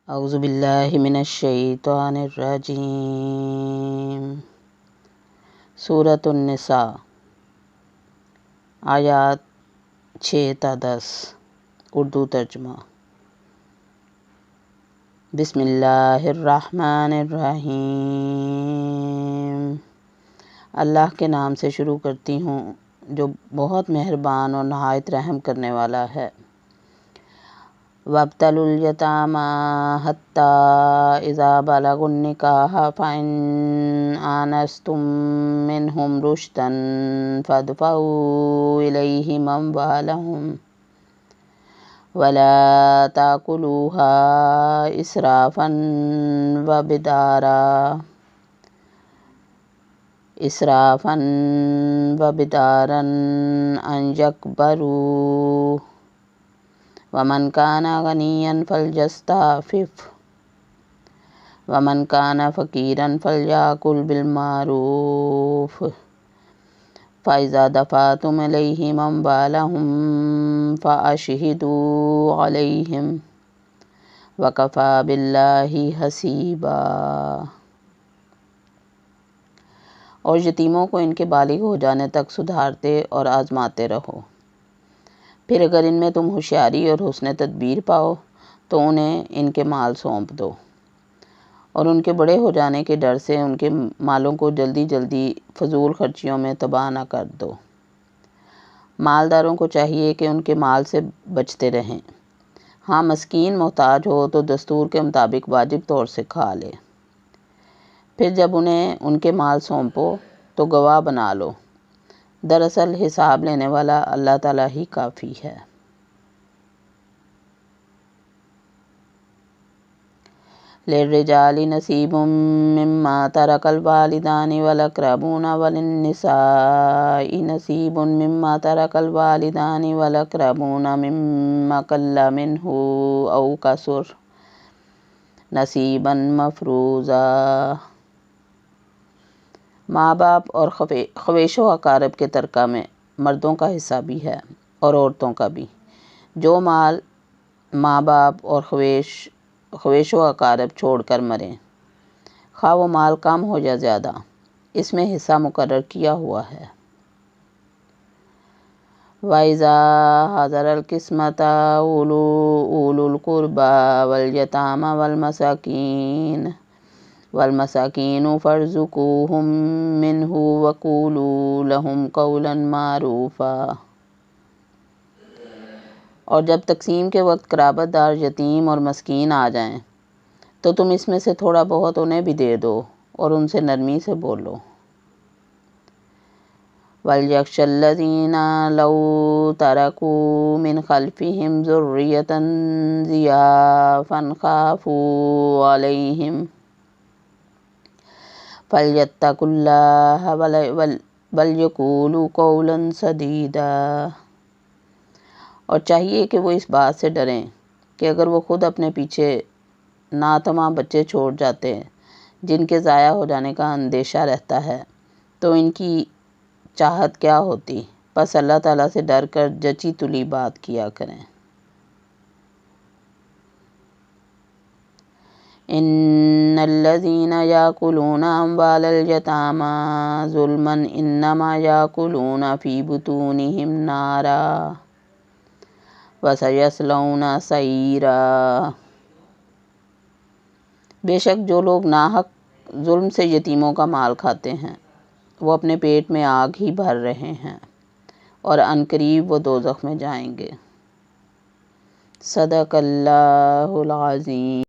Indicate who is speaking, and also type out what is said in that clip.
Speaker 1: اعوذ باللہ من الشیطان الرجیم۔ سورۃ النساء، آیات 6 تا 10، اردو ترجمہ۔ بسم اللہ الرحمن الرحیم۔ اللہ کے نام سے شروع کرتی ہوں جو بہت مہربان اور نہایت رحم کرنے والا ہے۔ وَابْتَلُوا الْيَتَامَى حَتَّى إِذَا بَلَغُوا النِّكَاحَ فَإِنْ آنَسْتُم مِّنْهُمْ رُشْدًا فَادْفَعُوا إِلَيْهِمْ أَمْوَالَهُمْ وَلَا تَأْكُلُوهَا إِسْرَافًا وَبِدَارًا أَن يَكْبَرُوا وَمَنْ كَانَ غَنِيًّا فَلْيَسْتَعْفِفْ وَمَنْ كَانَ فَقِيرًا فَلْيَأْكُلْ بِالْمَعْرُوفِ فَإِذَا دَفَعْتُمْ إِلَيْهِمْ أَمْوَالَهُمْ فَأَشْهِدُوا عَلَيْهِمْ وَكَفَى بِاللَّهِ حَسِيبًا۔ اور یتیموں کو ان کے بالغ ہو جانے تک سدھارتے اور آزماتے رہو۔ پھر اگر ان میں تم ہوشیاری اور حسن تدبیر پاؤ تو انہیں ان کے مال سونپ دو، اور ان کے بڑے ہو جانے کے ڈر سے ان کے مالوں کو جلدی جلدی فضول خرچیوں میں تباہ نہ کر دو۔ مالداروں کو چاہیے کہ ان کے مال سے بچتے رہیں۔ ہاں، مسکین محتاج ہو تو دستور کے مطابق واجب طور سے کھا لے۔ پھر جب انہیں ان کے مال سونپو تو گواہ بنا لو، دراصل حساب لینے والا اللہ تعالیٰ ہی کافی ہے۔ لِلرِّجَالِ نَصِیبٌ مِّمَّا تَرَکَ الْوَالِدَانِ وَالْأَقْرَبُونَ وَلِلنِّسَاءِ نَصِیبٌ مِّمَّا تَرَکَ الْوَالِدَانِ وَالْأَقْرَبُونَ مِمَّا قَلَّ مِنْهُ أَوْ کَثُرَ نَصِیبًا مَفْرُوضًا۔ ماں باپ اور خویش و اقارب کے ترکہ میں مردوں کا حصہ بھی ہے اور عورتوں کا بھی۔ جو مال ماں باپ اور خویش و اقارب چھوڑ کر مریں، خواہ وہ مال کم ہو یا زیادہ، اس میں حصہ مقرر کیا ہوا ہے۔ وَإِذَا حَضَرَ الْقِسْمَةَ أُولُو الْقُرْبَىٰ وَالْيَتَامَىٰ وَالْمَسَاكِينُ فَارْزُقُوهُم مِّنْهُ وَقُولُوا لَهُمْ قَوْلًا مَّعْرُوفًا۔ اور جب تقسیم کے وقت قرابت دار یتیم اور مسکین آ جائیں تو تم اس میں سے تھوڑا بہت انہیں بھی دے دو اور ان سے نرمی سے بولو۔ وَلْيَخْشَ الَّذِينَ لَوْ تَرَكُوا مِنْ خَلْفِهِمْ ذُرِّيَّةً ضِعَافًا خَافُوا عَلَيْهِمْ فَلْيَتَّقُوا اللَّهَ وَلْيَقُولُوا قَوْلًا سَدِیدًا۔ اور چاہیے کہ وہ اس بات سے ڈریں کہ اگر وہ خود اپنے پیچھے ناتواں بچے چھوڑ جاتے جن کے ضائع ہو جانے کا اندیشہ رہتا ہے تو ان کی چاہت کیا ہوتی، بس اللہ تعالیٰ سے ڈر کر جچی تلی بات کیا کریں۔ ان الذين ياكلون اموال اليتامى ظلما انما ياكلون في بطونهم نارا وسيصلون سعيرا۔ بے شک جو لوگ ناحق ظلم سے یتیموں کا مال کھاتے ہیں وہ اپنے پیٹ میں آگ ہی بھر رہے ہیں، اور عنقریب وہ دوزخ میں جائیں گے۔ صدق اللہ العظیم۔